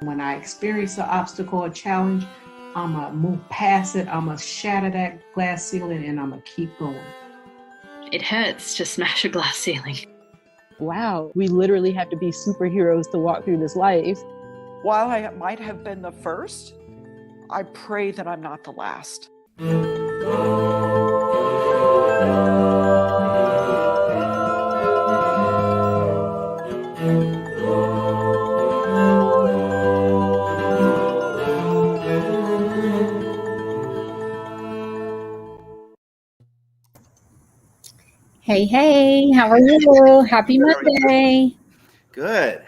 When I experience an obstacle or challenge, I'm going to move past it. I'm going to shatter that glass ceiling and I'm going to keep going. It hurts to smash a glass ceiling. Wow, we literally have to be superheroes to walk through this life. While I might have been the first, I pray that I'm not the last. Hey, how are you? Happy Monday. Good.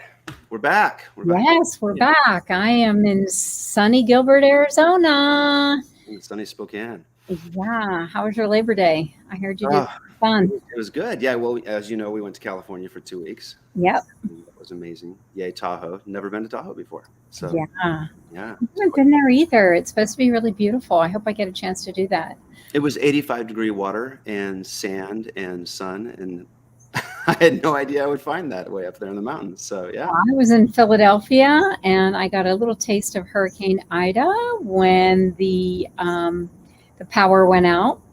We're back. Yes, we're back. I am in sunny Gilbert, Arizona. In sunny Spokane. Yeah. How was your Labor Day? I heard you did fun. It was good. Yeah. Well, as you know, we went to California for 2 weeks. Yep. That was amazing. Yay, Tahoe. Never been to Tahoe before. So yeah. I haven't been there either. It's supposed to be really beautiful. I hope I get a chance to do that. It was 85-degree water and sand and sun, and I had no idea I would find that way up there in the mountains. So yeah. I was in Philadelphia and I got a little taste of Hurricane Ida when the power went out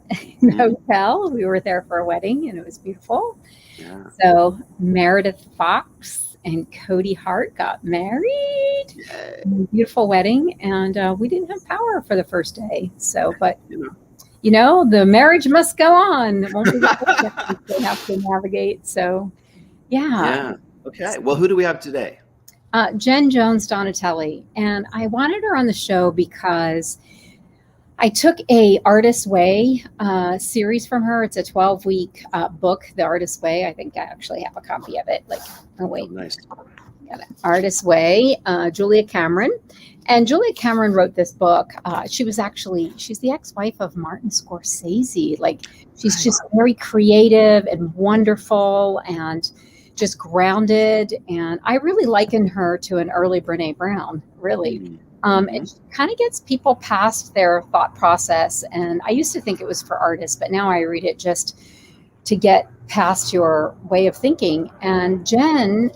in the hotel. We were there for a wedding and it was beautiful. Yeah. So Meredith Fox and Cody Hart got married. Yay. Beautiful wedding, and we didn't have power for the first day. So, but you know, the marriage must go on. It won't be the they have to navigate. So, yeah. Okay. Well, who do we have today? Jen Jones Donatelli, and I wanted her on the show because I took a Artist's Way series from her. It's a 12-week book, The Artist's Way. I think I actually have a copy of it. Nice. Got it. Artist's Way, Julia Cameron. And Julia Cameron wrote this book. She's the ex-wife of Martin Scorsese. Like, she's just very creative and wonderful and just grounded. And I really liken her to an early Brene Brown, really. It kind of gets people past their thought process. And I used to think it was for artists, but now I read it just to get past your way of thinking. And Jen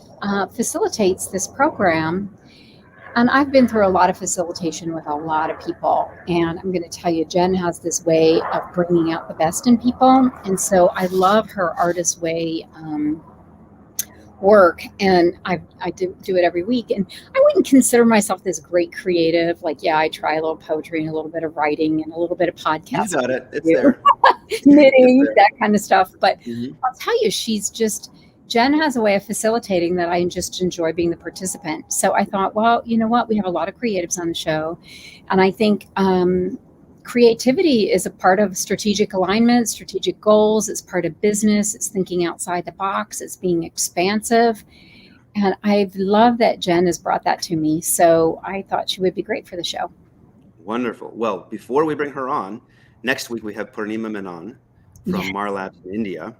facilitates this program. And I've been through a lot of facilitation with a lot of people. And I'm going to tell you, Jen has this way of bringing out the best in people. And so I love her Artist's Way work, and I do it every week. And I wouldn't consider myself this great creative. Like, yeah, I try a little poetry and a little bit of writing and a little bit of podcasting. You got it. It's there. Knitting, that kind of stuff. But I'll tell you, Jen has a way of facilitating that I just enjoy being the participant. So I thought, well, you know what? We have a lot of creatives on the show. And I think creativity is a part of strategic alignment, strategic goals. It's part of business. It's thinking outside the box. It's being expansive. And I love that Jen has brought that to me. So I thought she would be great for the show. Wonderful. Well, before we bring her on, next week we have Purnima Menon from Labs in India.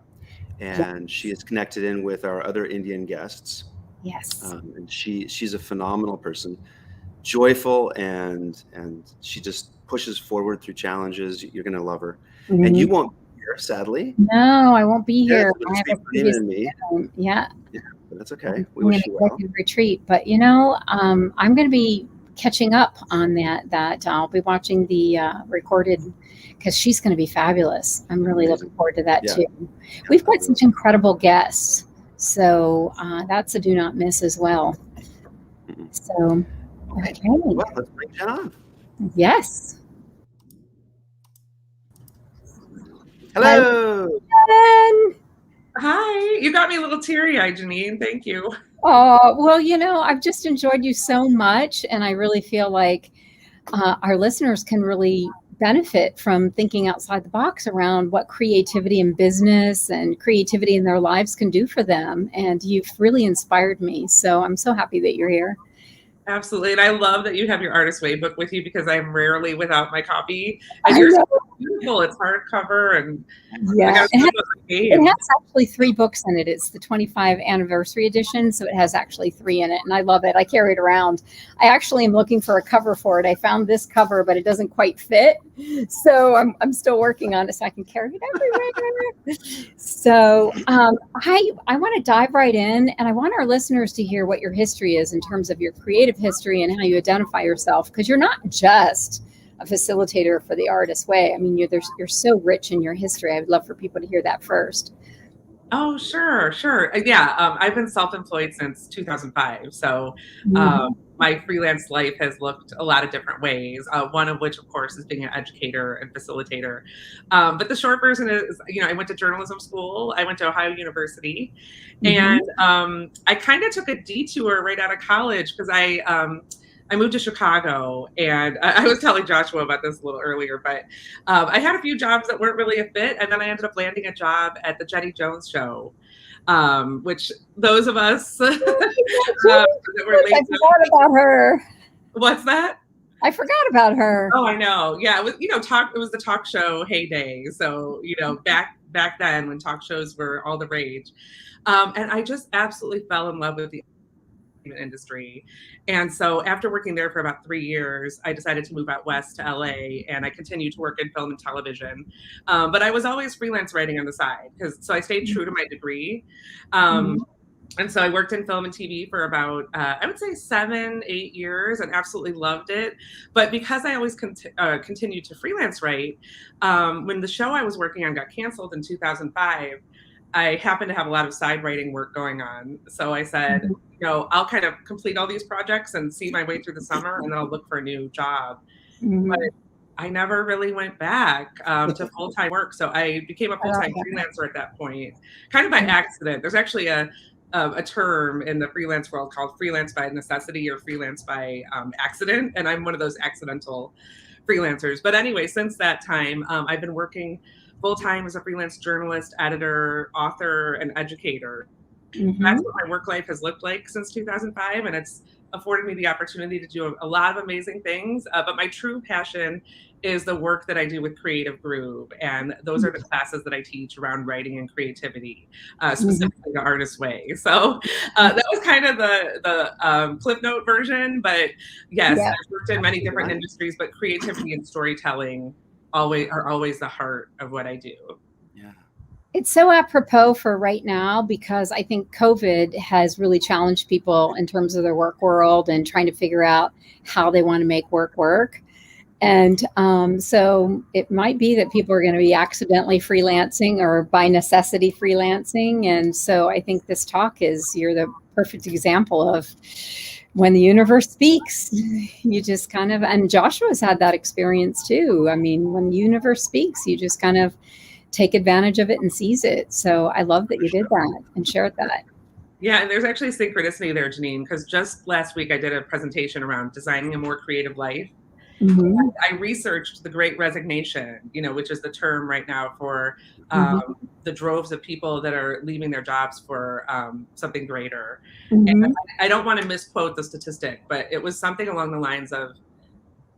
And she is connected in with our other Indian guests. Yes. And she's a phenomenal person, joyful, and she just pushes forward through challenges. You're going to love her. And you won't be here, sadly. No, I won't be here. I have a previous Yeah, but that's okay. We wish you well. Retreat, but you know, I'm going to be catching up on that. I'll be watching the recorded, because she's going to be fabulous. I'm really looking forward to that too. We've got such incredible guests, so that's a do not miss as well. So, okay. Well, let's bring Jen on. Yes. Hello. Jen. Hi. You got me a little teary-eyed, Janine. Thank you. Oh, well, you know, I've just enjoyed you so much, and I really feel like our listeners can really benefit from thinking outside the box around what creativity in business and creativity in their lives can do for them. And you've really inspired me. So I'm so happy that you're here. Absolutely. And I love that you have your Artist's Way book with you, because I'm rarely without my copy. And yours beautiful. It's hardcover and Yeah, I was it has actually 3 books in it. It's the 25 anniversary edition, so it has actually 3 in it, and I love it. I carry it around. I actually am looking for a cover for it. I found this cover, but it doesn't quite fit, so I'm still working on it so I can carry it everywhere. So I want to dive right in, and I want our listeners to hear what your history is in terms of your creative history and how you identify yourself, because you're not just a facilitator for the Artist Way. I mean, you're so rich in your history. I would love for people to hear that first. Oh, sure. Yeah, I've been self-employed since 2005. So my freelance life has looked a lot of different ways. One of which, of course, is being an educator and facilitator. But the short version is, I went to journalism school. I went to Ohio University. And I kind of took a detour right out of college because I moved to Chicago, and I was telling Joshua about this a little earlier, but I had a few jobs that weren't really a fit, and then I ended up landing a job at the Jenny Jones Show, which those of us that were late. I forgot about her. What's that? I forgot about her. Oh, I know. Yeah, it was it was the talk show heyday. So back then when talk shows were all the rage, and I just absolutely fell in love with the industry. And so after working there for about 3 years, I decided to move out west to LA, and I continued to work in film and television. But I was always freelance writing on the side, so I stayed true to my degree. And so I worked in film and TV for about, I would say 7-8 years, and absolutely loved it. But because I always continued to freelance write, when the show I was working on got canceled in 2005, I happened to have a lot of side writing work going on. So I said, I'll kind of complete all these projects and see my way through the summer, and then I'll look for a new job. But I never really went back to full-time work. So I became a full-time freelancer at that point, kind of by accident. There's actually a term in the freelance world called freelance by necessity or freelance by accident. And I'm one of those accidental freelancers. But anyway, since that time, I've been working full-time as a freelance journalist, editor, author, and educator. That's what my work life has looked like since 2005. And it's afforded me the opportunity to do a lot of amazing things. But my true passion is the work that I do with Creative Groove. And those are the classes that I teach around writing and creativity, specifically the Artist Way. So that was kind of the Cliff Note version. But yes, I've worked in many different industries, but creativity and storytelling are always the heart of what I do. Yeah. It's so apropos for right now, because I think COVID has really challenged people in terms of their work world and trying to figure out how they want to make work. And so it might be that people are going to be accidentally freelancing or by necessity freelancing. And so I think this talk you're the perfect example of when the universe speaks, you just kind of, and Joshua's had that experience too. I mean, when the universe speaks, you just kind of take advantage of it and seize it. So I love that you did that and shared that. Yeah, and there's actually synchronicity there, Janine, because just last week I did a presentation around designing a more creative life. I researched the Great Resignation, which is the term right now for the droves of people that are leaving their jobs for something greater. And I don't want to misquote the statistic, but it was something along the lines of,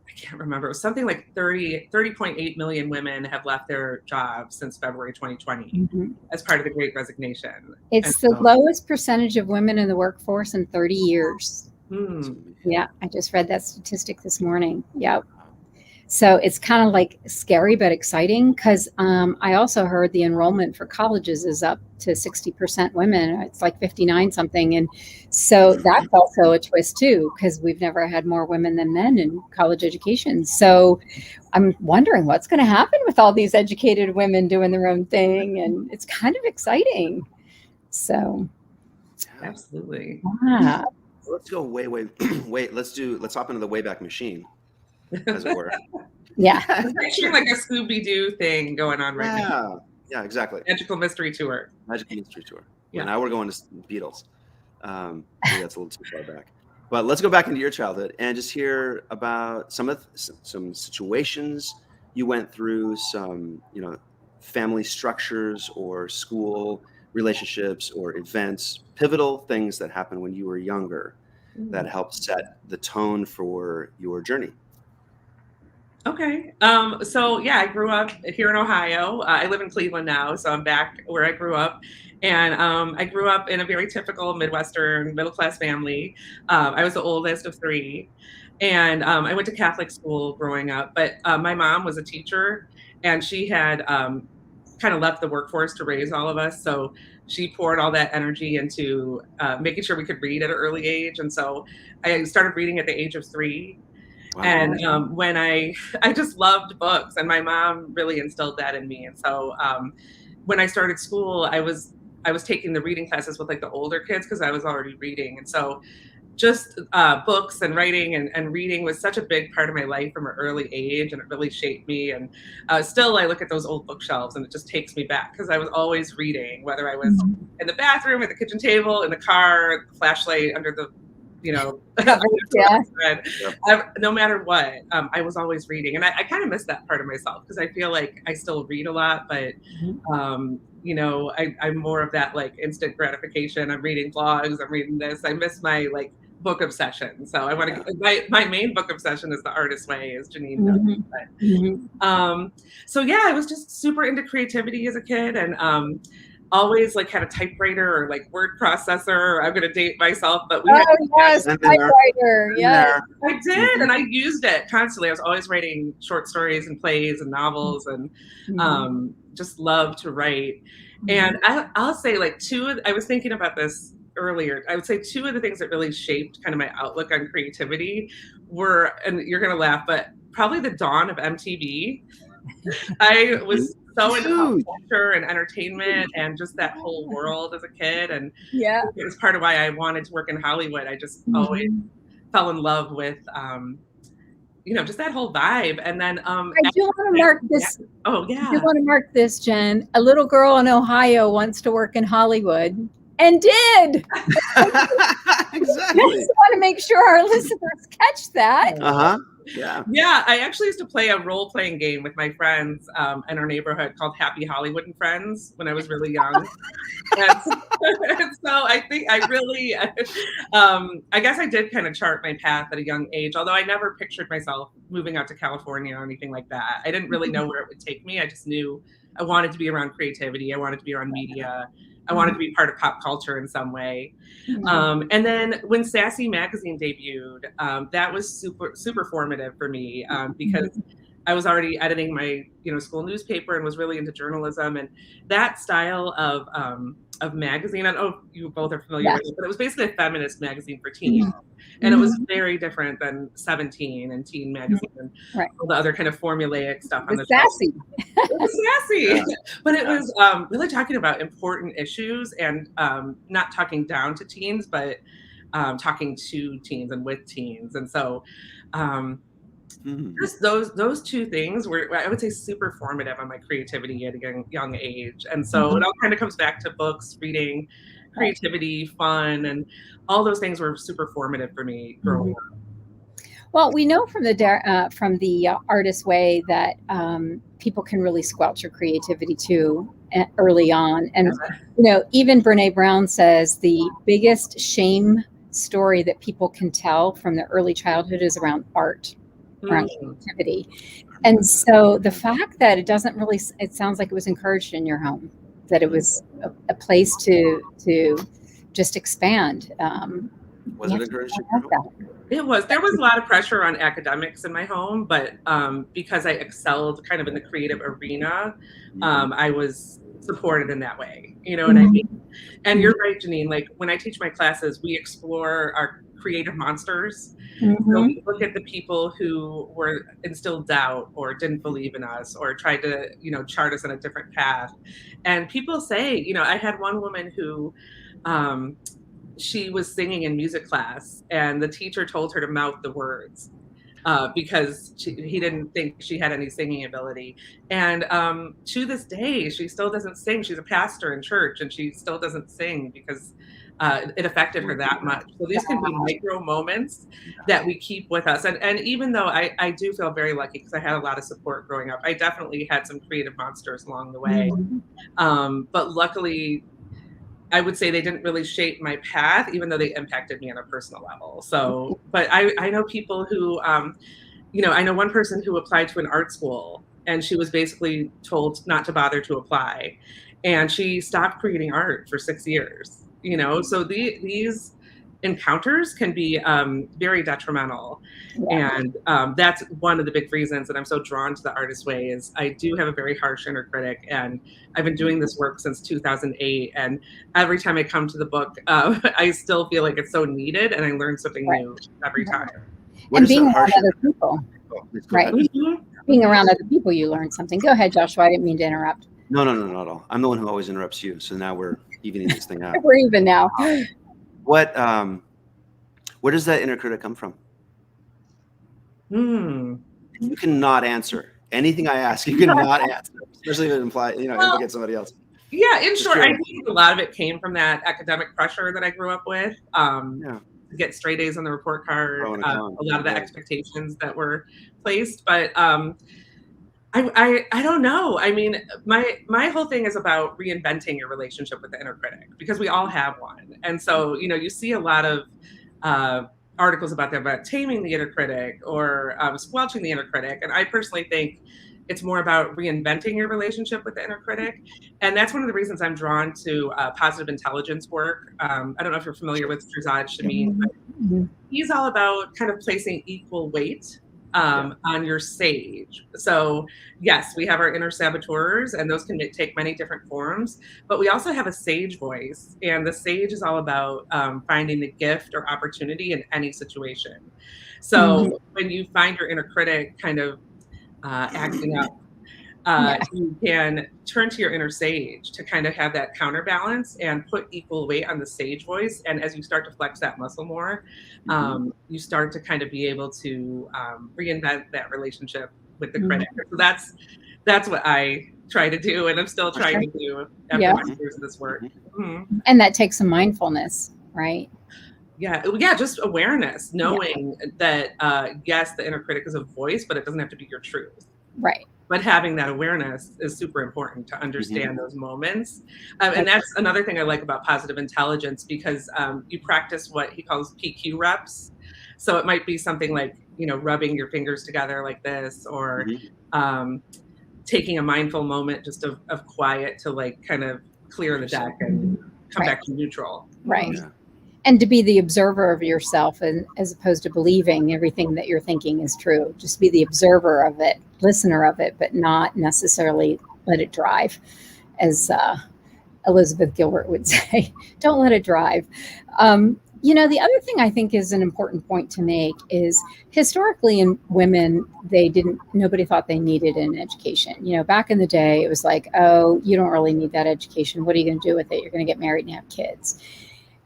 I can't remember, it was something like 30.8 million women have left their jobs since February 2020 as part of the Great Resignation. It's the lowest percentage of women in the workforce in 30 years. Yeah, I just read that statistic this morning. Yep. So it's kind of like scary but exciting, because I also heard the enrollment for colleges is up to 60% women. It's like 59 something. And so that's also a twist too, because we've never had more women than men in college education. So I'm wondering what's going to happen with all these educated women doing their own thing. And it's kind of exciting. So. Absolutely. Yeah. Let's go wait. Let's hop into the Wayback Machine, as it were. Yeah. I'm picturing like a Scooby-Doo thing going on right now. Yeah, exactly. Magical Mystery Tour. Magical Mystery Tour. Yeah. Now we're going to Beatles. Maybe that's a little too far back. But let's go back into your childhood and just hear about some situations you went through, some family structures or school relationships or events, pivotal things that happened when you were younger that helped set the tone for your journey. Okay. So yeah, I grew up here in Ohio. I live in Cleveland now, so I'm back where I grew up. And I grew up in a very typical Midwestern middle class family. I was the oldest of three. And I went to Catholic school growing up, but my mom was a teacher and she had kind of left the workforce to raise all of us. So she poured all that energy into making sure we could read at an early age. And so I started reading at the age of 3. Wow. And when I just loved books, and my mom really instilled that in me. And so when I started school, I was taking the reading classes with like the older kids because I was already reading. And so just books and writing and reading was such a big part of my life from an early age, and it really shaped me. And still, I look at those old bookshelves, and it just takes me back because I was always reading, whether I was in the bathroom, at the kitchen table, in the car, the flashlight under the Yeah. no matter what, I was always reading. And I kind of miss that part of myself because I feel like I still read a lot, but I'm more of that like instant gratification. I'm reading blogs, I'm reading this. I miss my like book obsession. So I want to, my main book obsession is The Artist's Way, as Janine knows. But, so yeah, I was just super into creativity as a kid, and always like had a typewriter or like word processor. I'm gonna date myself, but we had typewriter. Yes, I did, and I used it constantly. I was always writing short stories and plays and novels, and just love to write. And I'll say like I was thinking about this earlier. I would say 2 of the things that really shaped kind of my outlook on creativity were, and you're gonna laugh, but probably the dawn of MTV. I was so into pop culture and entertainment and just that whole world as a kid. And it was part of why I wanted to work in Hollywood. I just always fell in love with, just that whole vibe. And then I do want to mark this. Oh yeah. I do want to mark this, Jen. A little girl in Ohio wants to work in Hollywood. And did. Exactly. I just want to make sure our listeners catch that. Yeah, I actually used to play a role-playing game with my friends in our neighborhood called Happy Hollywood and Friends when I was really young. and so I think I really, I guess I did kind of chart my path at a young age, although I never pictured myself moving out to California or anything like that. I didn't really know where it would take me. I just knew I wanted to be around creativity. I wanted to be around media. I wanted to be part of pop culture in some way. And then when Sassy magazine debuted, that was super formative for me because I was already editing my school newspaper and was really into journalism, and that style of magazine. I don't know if you both are familiar with it, but it was basically a feminist magazine for teens. And it was very different than 17 and Teen Magazine and all the other kind of formulaic stuff on the sassy. It was sassy, but it was really talking about important issues and not talking down to teens, but talking to teens and with teens. And so just those 2 things were, I would say, super formative on my creativity at a young age. And so it all kind of comes back to books, reading, creativity, fun, and all those things were super formative for me growing up. Well, we know from the Artist's Way that people can really squelch your creativity too early on. And even Brene Brown says the biggest shame story that people can tell from the early childhood is around art, around creativity. And so the fact that it sounds like it was encouraged in your home, that it was a place to just expand. Was it encouraged? It was. There was a lot of pressure on academics in my home, but because I excelled kind of in the creative arena, I was supported in that way. You know what I mean? And you're right, Janine. Like when I teach my classes, we explore our creative monsters. So we look at the people who were instilled doubt or didn't believe in us or tried to, chart us on a different path. And people say, I had one woman who she was singing in music class and the teacher told her to mouth the words because he didn't think she had any singing ability. And to this day, she still doesn't sing. She's a pastor in church and she still doesn't sing because it affected her that much. So these can be micro moments that we keep with us. And even though I do feel very lucky because I had a lot of support growing up, I definitely had some creative monsters along the way. But luckily, I would say they didn't really shape my path, even though they impacted me on a personal level. So, but I know people who I know one person who applied to an art school, and she was basically told not to bother to apply, and she stopped creating art for 6 years. So these encounters can be very detrimental. Yeah. And that's one of the big reasons that I'm so drawn to the artist way is I do have a very harsh inner critic, and I've been doing this work since 2008. And every time I come to the book, I still feel like it's so needed, and I learn something new every time. And being around other people, right? Mhm. Being around other people, you learn something. Go ahead, Joshua. I didn't mean to interrupt. No, not at all. I'm the one who always interrupts you. So now we're evening this thing out. We're even now. Where does that inner critic come from? You cannot answer anything I ask. You cannot answer, especially if it implicates somebody else. Yeah, in short, I think a lot of it came from that academic pressure that I grew up with. To get straight A's on the report card, a lot of the expectations that were placed. But I don't know. I mean, my whole thing is about reinventing your relationship with the inner critic, because we all have one. And so, you see a lot of articles about that, about taming the inner critic or squelching the inner critic. And I personally think it's more about reinventing your relationship with the inner critic. And that's one of the reasons I'm drawn to positive intelligence work. I don't know if you're familiar with Shirzad Chamine, but he's all about kind of placing equal weight on your sage. So yes, we have our inner saboteurs, and those can take many different forms, but we also have a sage voice, and the sage is all about finding the gift or opportunity in any situation. So when you find your inner critic kind of acting up, you can turn to your inner sage to kind of have that counterbalance and put equal weight on the sage voice. And as you start to flex that muscle more, you start to kind of be able to reinvent that relationship with the critic. So that's what I try to do, and I'm still trying to do after 5 years of this work. And that takes some mindfulness, right? Yeah, just awareness, knowing that yes, the inner critic is a voice, but it doesn't have to be your truth. Right. But having that awareness is super important to understand those moments. And that's another thing I like about positive intelligence, because you practice what he calls PQ reps. So it might be something like, rubbing your fingers together like this, or taking a mindful moment just of quiet to like kind of clear the deck and come back to neutral. Right. And to be the observer of yourself, and as opposed to believing everything that you're thinking is true. Just be the observer of it, listener of it, but not necessarily let it drive, as Elizabeth Gilbert would say. Don't let it drive. The other thing I think is an important point to make is historically in women, nobody thought they needed an education. Back in the day, it was like, oh, you don't really need that education. What are you going to do with it? You're going to get married and have kids.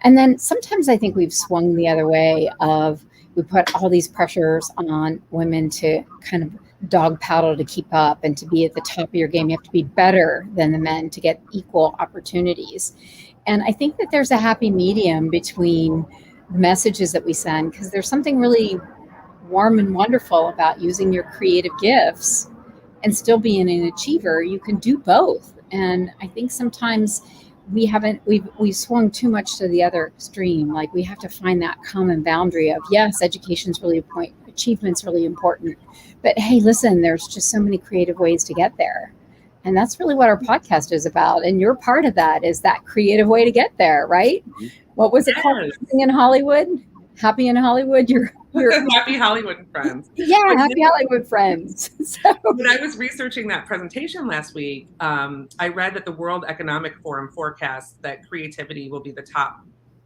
And then sometimes I think we've swung the other way of we put all these pressures on women to kind of dog paddle to keep up and to be at the top of your game. You have to be better than the men to get equal opportunities. And I think that there's a happy medium between the messages that we send, because there's something really warm and wonderful about using your creative gifts and still being an achiever. You can do both. And I think sometimes we've swung too much to the other extreme. Like, we have to find that common boundary of, yes, education's really important, achievement's really important, but hey, listen, there's just so many creative ways to get there. And that's really what our podcast is about. And you're part of that, is that creative way to get there, right? What was it called in Hollywood? Happy in Hollywood? You're Happy Hollywood and Friends. Yeah, Happy Hollywood Friends. So when I was researching that presentation last week, I read that the World Economic Forum forecasts that creativity will be the top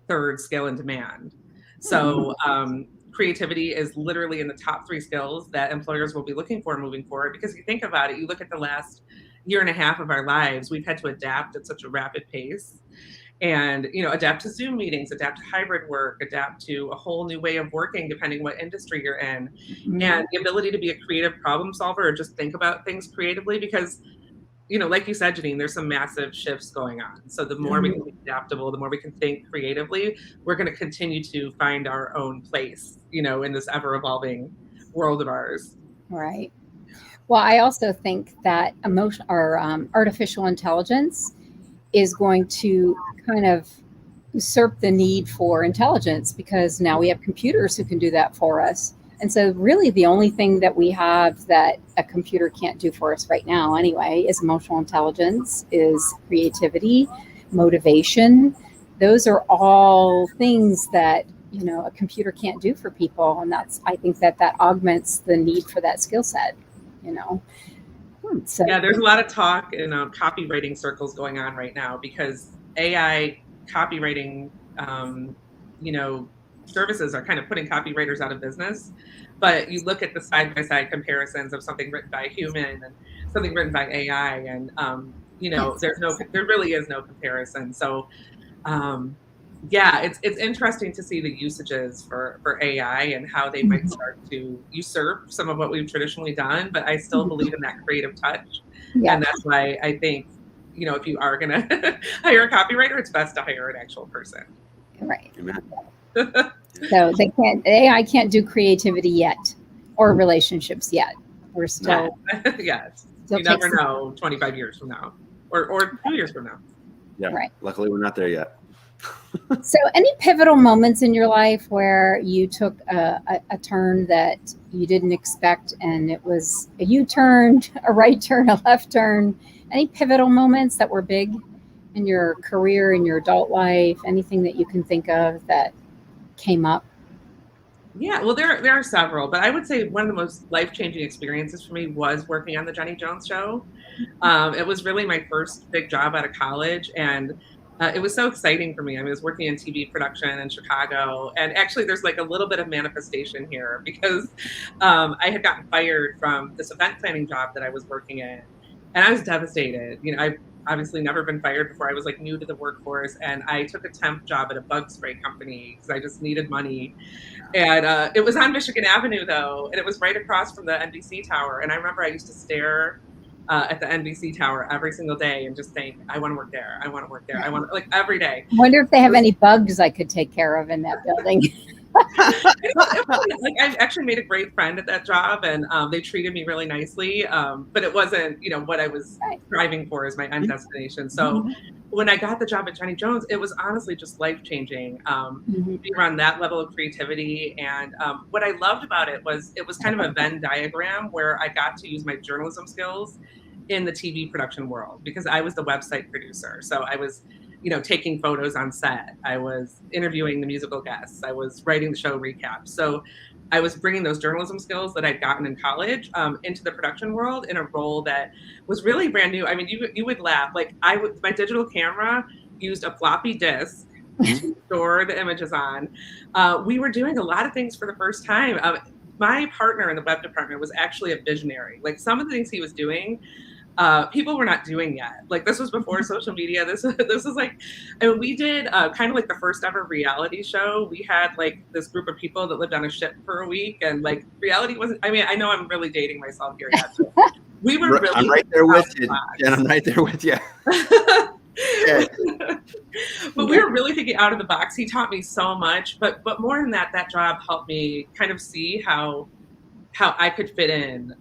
third skill in demand. So creativity is literally in the top 3 skills that employers will be looking for moving forward. Because if you think about it, you look at the last year and a half of our lives, we've had to adapt at such a rapid pace. And, adapt to Zoom meetings, adapt to hybrid work, adapt to a whole new way of working, depending what industry you're in. And the ability to be a creative problem solver, or just think about things creatively, because, like you said, Janine, there's some massive shifts going on. So the more we can be adaptable, the more we can think creatively, we're going to continue to find our own place, in this ever evolving world of ours. Right. Well, I also think that artificial intelligence is going to kind of usurp the need for intelligence, because now we have computers who can do that for us. And so really the only thing that we have that a computer can't do for us right now anyway is emotional intelligence, is creativity, motivation. Those are all things that, you know, a computer can't do for people. And I think that augments the need for that skill set, you know. So yeah, there's a lot of talk in copywriting circles going on right now because AI copywriting, you know, services are kind of putting copywriters out of business. But you look at the side-by-side comparisons of something written by a human and something written by AI, and you know, there really is no comparison. So yeah, it's interesting to see the usages for AI and how they might start to usurp some of what we've traditionally done. But I still believe in that creative touch, yeah. and that's why I think, you know, if you are gonna hire a copywriter, it's best to hire an actual person. Right. Amen. So AI can't do creativity yet, or relationships yet. We're still, Yes, still you never takes- know 25 years from now or 2 years from now. Yeah. Right. Luckily, we're not there yet. So any pivotal moments in your life where you took a turn that you didn't expect, and it was a U-turn, a right turn, a left turn? Any pivotal moments that were big in your career, in your adult life? Anything that you can think of that came up? Yeah, well, there are several, but I would say one of the most life-changing experiences for me was working on the Jenny Jones show. It was really my first big job out of college, and it was so exciting for me. I was working in TV production in Chicago, and actually there's like a little bit of manifestation here because I had gotten fired from this event planning job that I was working in, and I was devastated. You know, I've obviously never been fired before. I was like new to the workforce, and I took a temp job at a bug spray company because I just needed money. And it was on Michigan Avenue though, and it was right across from the NBC tower. And I remember I used to stare at the NBC tower every single day and just think, I want to work there. I want to work there. I want, like, every day. I wonder if they have any bugs I could take care of in that building. Like, I actually made a great friend at that job, and they treated me really nicely. But it wasn't, you know, what I was striving for as my end destination. So when I got the job at Jenny Jones, it was honestly just life-changing. Being around that level of creativity, and what I loved about it was kind of a Venn diagram where I got to use my journalism skills in the TV production world because I was the website producer. So I was, you know, taking photos on set. I was interviewing the musical guests. I was writing the show recaps. So I was bringing those journalism skills that I'd gotten in college into the production world in a role that was really brand new. I mean, you would laugh. Like my digital camera used a floppy disk to store the images on. We were doing a lot of things for the first time. My partner in the web department was actually a visionary. Like some of the things he was doing, people were not doing yet. Like this was before social media. This was like, and we did kind of like the first ever reality show. We had like this group of people that lived on a ship for a week, and like reality wasn't. I mean, I know I'm really dating myself here. Yet, but we were really. I'm right there with you, and I'm right there with you. But we were really thinking out of the box. He taught me so much, but more than that, that job helped me kind of see how I could fit in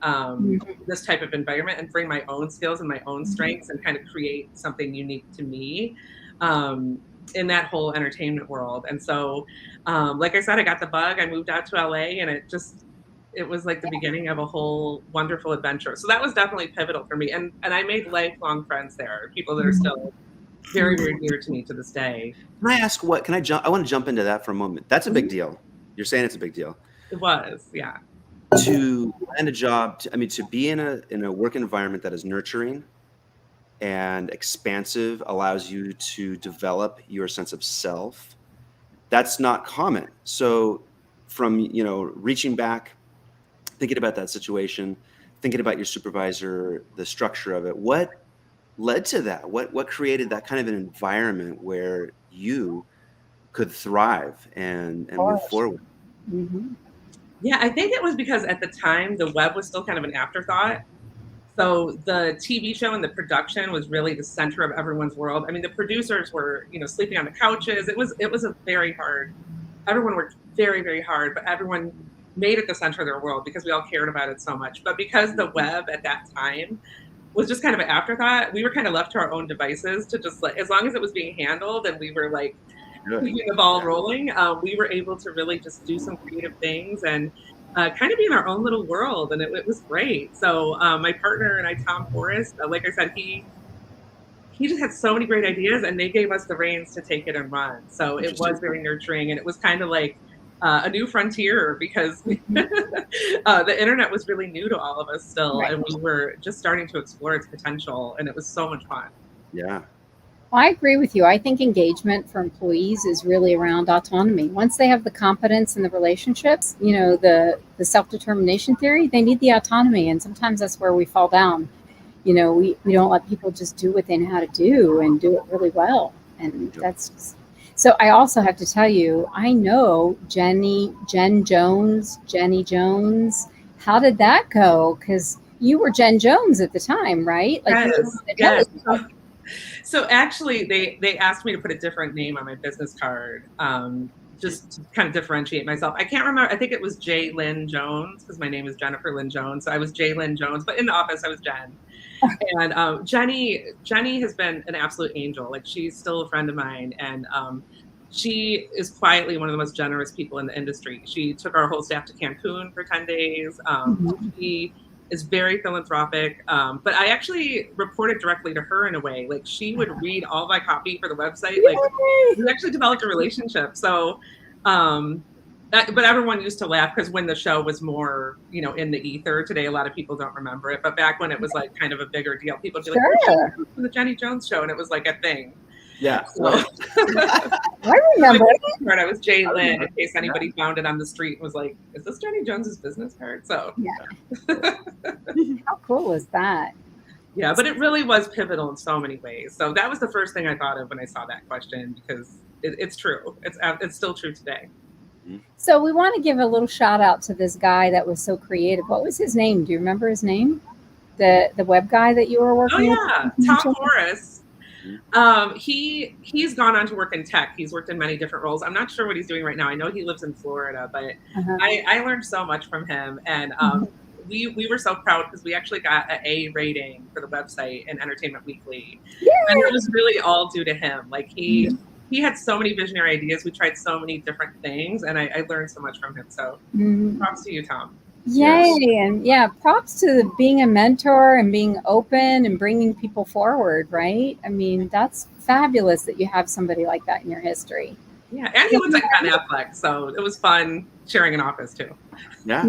this type of environment and bring my own skills and my own strengths and kind of create something unique to me in that whole entertainment world. And so, like I said, I got the bug. I moved out to LA, and it was like the beginning of a whole wonderful adventure. So that was definitely pivotal for me. And I made lifelong friends there, people that are still very, very dear to me to this day. Can I ask I want to jump into that for a moment. That's a big deal. You're saying it's a big deal. It was, yeah. To land a job, to be in a work environment that is nurturing and expansive, allows you to develop your sense of self. That's not common. So from, you know, reaching back, thinking about that situation, thinking about your supervisor, the structure of it, what led to that? What created that kind of an environment where you could thrive and move forward? Mm-hmm. Yeah, I think it was because at the time the web was still kind of an afterthought. So the TV show and the production was really the center of everyone's world. I mean, the producers were, you know, sleeping on the couches. It was a very hard. Everyone worked very, very hard, but everyone made it the center of their world because we all cared about it so much. But because the web at that time was just kind of an afterthought, we were kind of left to our own devices to just like, as long as it was being handled and we were like keeping the ball rolling, we were able to really just do some creative things. And kind of be in our own little world, and it was great. So my partner and I, Tom Forrest, like I said, he just had so many great ideas, and they gave us the reins to take it and run. So it was very nurturing, and it was kind of like a new frontier, because the internet was really new to all of us still, and we were just starting to explore its potential, and it was so much fun. Yeah. Well, I agree with you. I think engagement for employees is really around autonomy. Once they have the competence and the relationships, you know, the self-determination theory, they need the autonomy. And sometimes that's where we fall down. You know, we don't let people just do what they know how to do and do it really well. And that's just, so I also have to tell you, I know Jenny Jones. How did that go? Because you were Jen Jones at the time, right? Like, yes. So actually, they asked me to put a different name on my business card, just to kind of differentiate myself. I can't remember. I think it was J. Lynn Jones, because my name is Jennifer Lynn Jones. So I was J. Lynn Jones, but in the office I was Jen. And Jenny has been an absolute angel. Like, she's still a friend of mine, and she is quietly one of the most generous people in the industry. She took our whole staff to Cancun for 10 days. She is very philanthropic, but I actually reported directly to her in a way. Like, she would read all my copy for the website. Like, we actually developed a relationship. So, but everyone used to laugh, because when the show was more, you know, in the ether, today a lot of people don't remember it. But back when it was like kind of a bigger deal, people would be like, "Oh, the Jenny Jones show," and it was like a thing. Yeah. So, I remember. I was Jay Lynn, in case anybody found it on the street and was like, "Is this Jenny Jones's business card?" So How cool is that? Yeah, but it really was pivotal in so many ways. So that was the first thing I thought of when I saw that question, because it's true. It's still true today. So we want to give a little shout out to this guy that was so creative. What was his name? Do you remember his name? The web guy that you were working with? Oh yeah, Tom Morris. He's gone on to work in tech. He's worked in many different roles. I'm not sure what he's doing right now. I know he lives in Florida, but I learned so much from him. And we were so proud, because we actually got an A rating for the website in Entertainment Weekly. Yay! And it was really all due to him. Like, he had so many visionary ideas. We tried so many different things, and I learned so much from him. So props to you, Tom. Yay. And yeah, props to being a mentor and being open and bringing people forward, right? I mean, that's fabulous that you have somebody like that in your history. Yeah, and he was at Netflix, so it was fun sharing an office too. Yeah.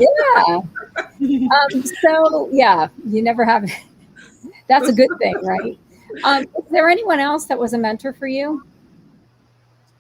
So yeah, you never have. That's a good thing, right? Is there anyone else that was a mentor for you?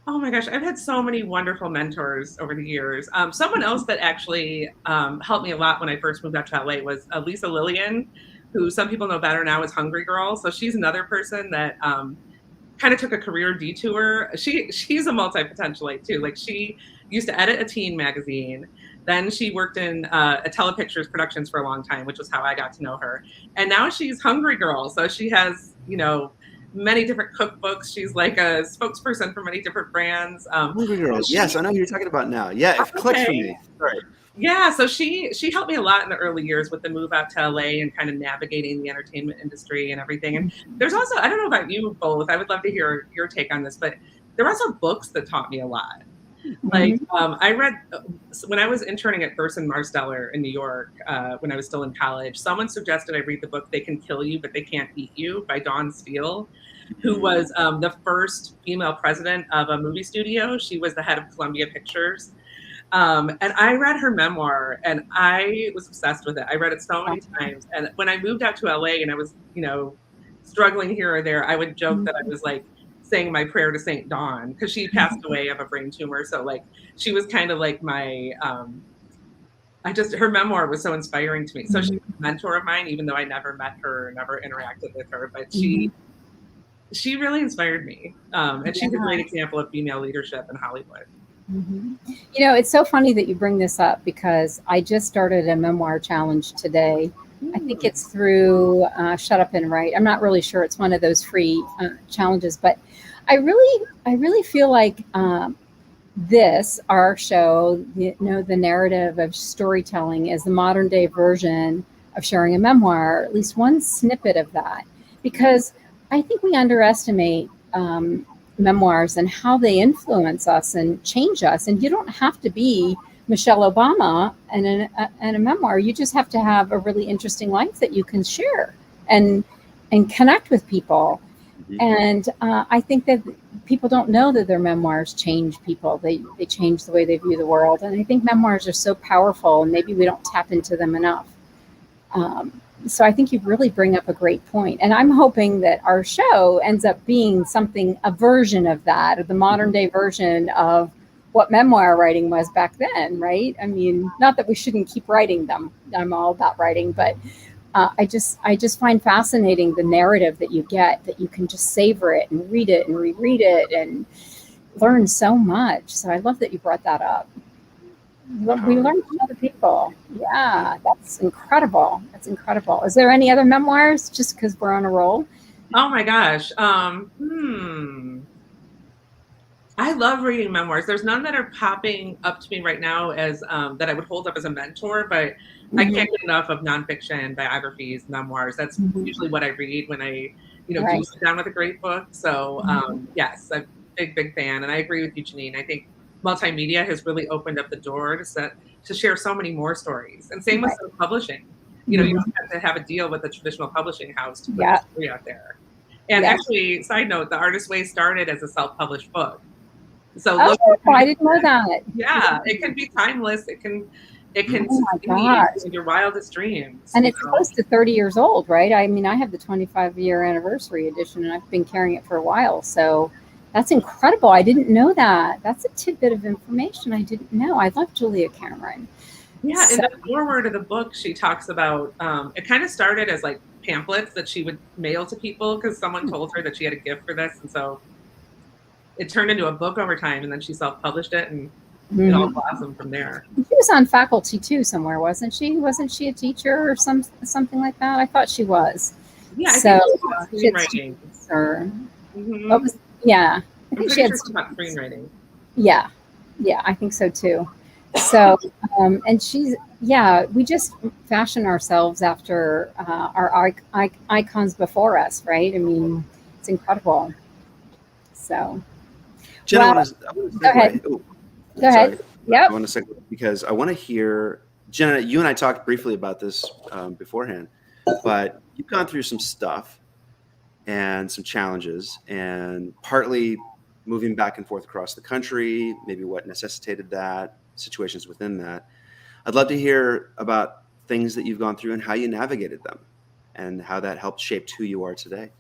Oh my gosh, I've had so many wonderful mentors over the years. Someone else that actually helped me a lot when I first moved out to LA was Lisa Lillian, who some people know better now as Hungry Girl. So she's another person that kind of took a career detour. She's a multi-potentialite too. Like, she used to edit a teen magazine. Then she worked in a Telepictures Productions for a long time, which was how I got to know her. And now she's Hungry Girl. So she has, you know, many different cookbooks. She's like a spokesperson for many different brands. Hungry Girls. Yes, I know who you're talking about now. Yeah, it clicks for me. Sorry. Yeah, so she helped me a lot in the early years with the move out to LA and kind of navigating the entertainment industry and everything. And there's also, I don't know about you both, I would love to hear your take on this, but there are also books that taught me a lot. Like, I read, when I was interning at Burson Marsteller in New York, when I was still in college, someone suggested I read the book They Can Kill You, But They Can't Eat You by Dawn Steele, who was the first female president of a movie studio. She was the head of Columbia Pictures. And I read her memoir, and I was obsessed with it. I read it so many times. And when I moved out to LA and I was, you know, struggling here or there, I would joke that I was like saying my prayer to Saint Dawn, because she passed away of a brain tumor. So like, she was kind of like my, her memoir was so inspiring to me. So she was a mentor of mine, even though I never met her, never interacted with her, but she really inspired me. And she's a great example of female leadership in Hollywood. You know, it's so funny that you bring this up, because I just started a memoir challenge today. I think it's through Shut Up and Write. I'm not really sure. It's one of those free challenges, but I really feel like our show, you know, the narrative of storytelling is the modern day version of sharing a memoir, or at least one snippet of that, because I think we underestimate memoirs and how they influence us and change us. And you don't have to be Michelle Obama and a memoir. You just have to have a really interesting life that you can share and connect with people. Mhm. And I think that people don't know that their memoirs change people. They change the way they view the world. And I think memoirs are so powerful, and maybe we don't tap into them enough. So I think you really bring up a great point. And I'm hoping that our show ends up being something, a version of that, of the modern day version of what memoir writing was back then, right? I mean, not that we shouldn't keep writing them. I'm all about writing, but I just find fascinating the narrative that you get, that you can just savor it and read it and reread it and learn so much. So I love that you brought that up. We learn from other people. Yeah, that's incredible. That's incredible. Is there any other memoirs, just because we're on a roll? Oh my gosh. I love reading memoirs. There's none that are popping up to me right now as that I would hold up as a mentor, but I can't get enough of nonfiction, biographies, memoirs. That's usually what I read when I, Right. do sit down with a great book. So yes, I'm a big fan. And I agree with you, Janine. I think multimedia has really opened up the door to share so many more stories. And same with Right. self-publishing. You don't have to have a deal with a traditional publishing house to put Yeah. a story out there. And Yeah. actually, side note, The Artist's Way started as a self-published book. So Oh, look, I didn't know that. yeah, it can be timeless. It can Oh my gosh. succeed in your wildest dreams. And it's close to 30 years old, right? I mean, I have the 25-year anniversary edition, and I've been carrying it for a while. So that's incredible. I didn't know that. That's a tidbit of information I didn't know. I love Julia Cameron. Yeah, in the foreword of the book, she talks about it kind of started as like pamphlets that she would mail to people because someone told her that she had a gift for this, and so it turned into a book over time, and then she self-published it, and it all blossomed from there. She was on faculty too somewhere, wasn't she? Wasn't she a teacher or something like that? I thought she was. Yeah, I So think she had screenwriting. or Mhm. what was? Yeah, I I'm think she pretty had. sure it's about screenwriting. Yeah, I think so too. So, and she's, we just fashion ourselves after our icons before us, right? I mean, it's incredible. So, Jen, Well, I want to go ahead. Oh, go ahead. sorry. Yep. I want to segue because I want to hear, Jenna, you and I talked briefly about this beforehand, but you've gone through some stuff and some challenges, and partly moving back and forth across the country, maybe what necessitated that, situations within that. I'd love to hear about things that you've gone through and how you navigated them and how that helped shape who you are today.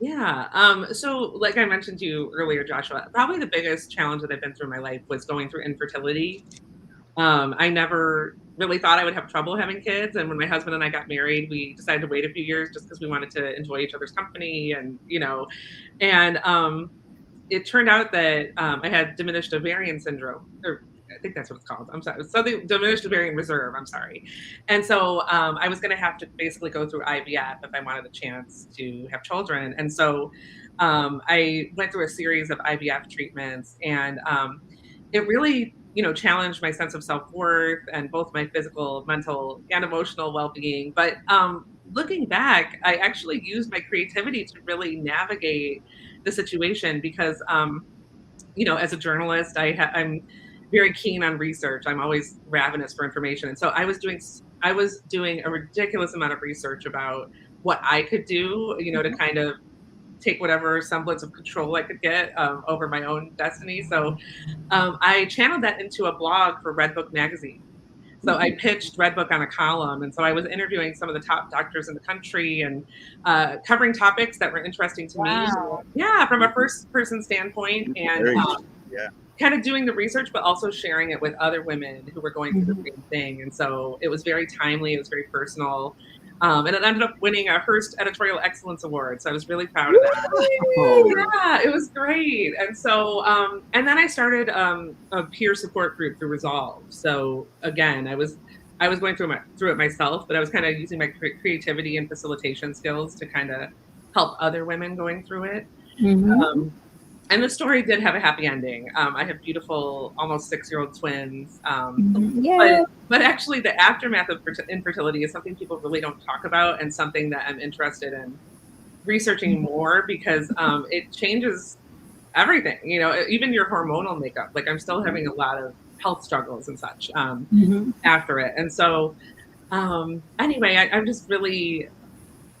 Yeah. So like I mentioned to you earlier, Joshua, probably the biggest challenge that I've been through in my life was going through infertility. I never really thought I would have trouble having kids. And when my husband and I got married, we decided to wait a few years just because we wanted to enjoy each other's company and, it turned out that I had diminished ovarian syndrome, or I think that's what it's called. I'm sorry. So the diminished ovarian reserve. I'm sorry. And so I was going to have to basically go through IVF if I wanted a chance to have children. And so I went through a series of IVF treatments, and it really, challenged my sense of self-worth and both my physical, mental, and emotional well-being. But looking back, I actually used my creativity to really navigate the situation because, as a journalist, I'm very keen on research. I'm always ravenous for information. And so I was doing a ridiculous amount of research about what I could do, to kind of take whatever semblance of control I could get over my own destiny. So I channeled that into a blog for Redbook magazine. So I pitched Redbook on a column. And so I was interviewing some of the top doctors in the country and covering topics that were interesting to me. Yeah, from a first person standpoint, and kind of doing the research, but also sharing it with other women who were going through the same thing. And so it was very timely. It was very personal. And it ended up winning our first editorial excellence award. So I was really proud of that. Yeah, it was great. And so, and then I started a peer support group through Resolve. So again, I was going through it myself, but I was kind of using my creativity and facilitation skills to kind of help other women going through it. And the story did have a happy ending. I have beautiful, almost 6-year-old twins. But actually, the aftermath of infertility is something people really don't talk about, and something that I'm interested in researching more because it changes everything. Even your hormonal makeup. Like I'm still having a lot of health struggles and such Mhm. after it. And so anyway, I'm just really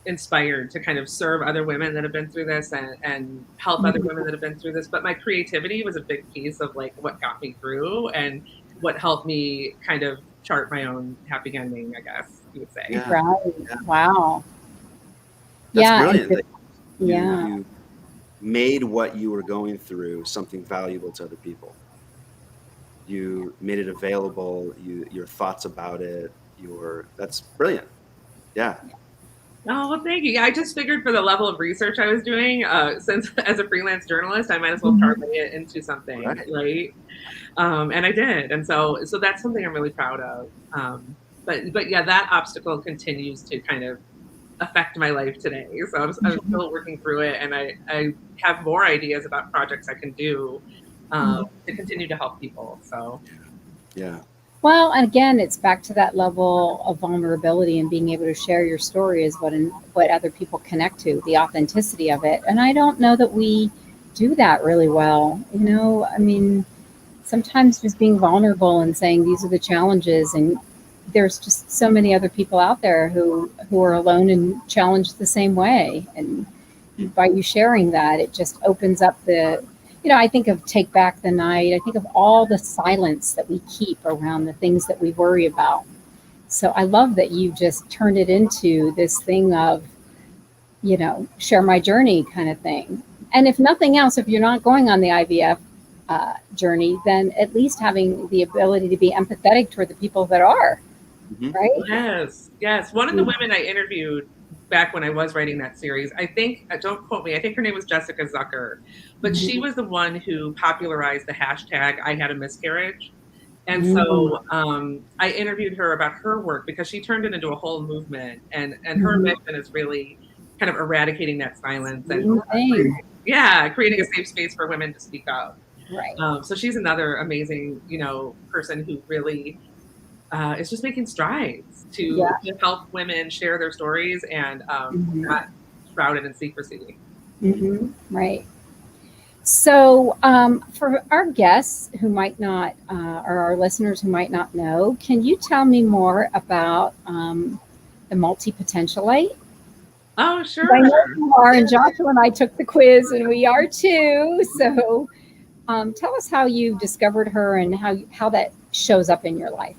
inspired to kind of serve other women that have been through this and help other women that have been through this. But my creativity was a big piece of like what got me through and what helped me kind of chart my own happy ending, I guess you would say. Yeah. Right. Yeah. Wow. That's Yeah. brilliant. That Yeah. you made what you were going through something valuable to other people. You made it available. Your thoughts about it. That's brilliant. Yeah. Oh, well, thank you. Yeah, I just figured for the level of research I was doing, since as a freelance journalist, I might as well parlay it into something, right? And I did, and so that's something I'm really proud of. But yeah, that obstacle continues to kind of affect my life today. So I'm still working through it, and I have more ideas about projects I can do to continue to help people. So Yeah. Well, and again, it's back to that level of vulnerability and being able to share your story is what other people connect to, the authenticity of it. And I don't know that we do that really well. You know, I mean, sometimes just being vulnerable and saying these are the challenges, and there's just so many other people out there who are alone and challenged the same way. And by you sharing that, it just opens up I think of Take Back the Night. I think of all the silence that we keep around the things that we worry about. So I love that you just turned it into this thing of, share my journey kind of thing. And if nothing else, if you're not going on the IVF journey, then at least having the ability to be empathetic toward the people that are, right? Yes. One of the women I interviewed back when I was writing that series, I think, don't quote me, I think her name was Jessica Zucker, but she was the one who popularized the hashtag I had a miscarriage. And so I interviewed her about her work because she turned it into a whole movement, and her mission is really kind of eradicating that silence and creating a safe space for women to speak up. Right. So she's another amazing, person who really is just making strides to help women share their stories and not shrouded in secrecy. Right. So for our guests who might not, or our listeners who might not know, can you tell me more about the Multipotentialite? Oh, sure. I know you are, and Joshua and I took the quiz, and we are too. So tell us how you discovered her and how that shows up in your life.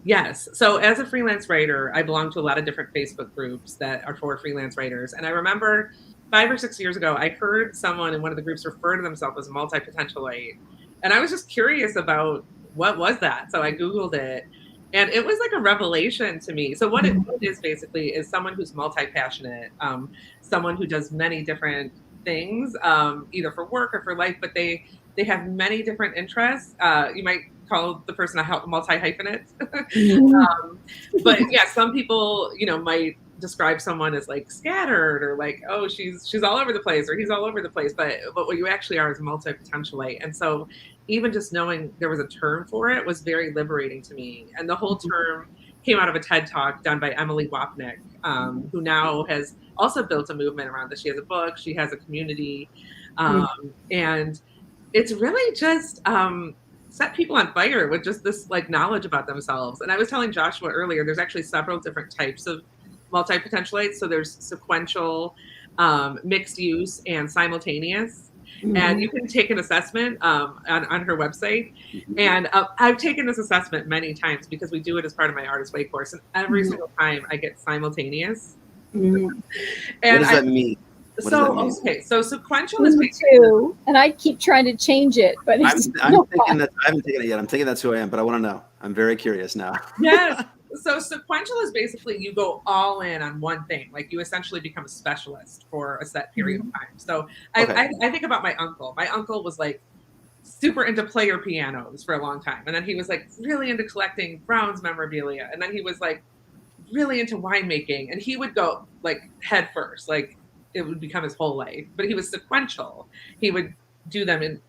Yes. So as a freelance writer, I belong to a lot of different Facebook groups that are for freelance writers. And I remember 5 or 6 years ago, I heard someone in one of the groups refer to themselves as a multipotentialite. And I was just curious about what was that. So I Googled it. And it was like a revelation to me. So what it is basically is someone who's multi-passionate, someone who does many different things, either for work or for life, but they have many different interests. You might call the person a multi-hyphenate. But yeah, some people, might describe someone as like scattered or like, oh, she's all over the place or he's all over the place. But what you actually are is multi-potentialite. And so even just knowing there was a term for it was very liberating to me. And the whole term came out of a TED Talk done by Emily Wapnick, who now has also built a movement around this. She has a book, she has a community, and it's really just set people on fire with just this like knowledge about themselves. And I was telling Joshua earlier, there's actually several different types of multipotentialites. So there's sequential, mixed use, and simultaneous. And you can take an assessment on her website. And I've taken this assessment many times because we do it as part of my Artist Way course. And every single time I get simultaneous. And what does that mean? Okay, so sequential is too, and I keep trying to change it, but I'm thinking that I haven't taken it yet. I'm thinking that's who I am, but I want to know. I'm very curious now. Yes. So sequential is basically you go all in on one thing. Like you essentially become a specialist for a set period of time. So I think about my uncle. My uncle was like super into player pianos for a long time. And then he was like really into collecting Browns memorabilia. And then he was like really into winemaking. And he would go like head first, like it would become his whole life. But he was sequential. He would do them in,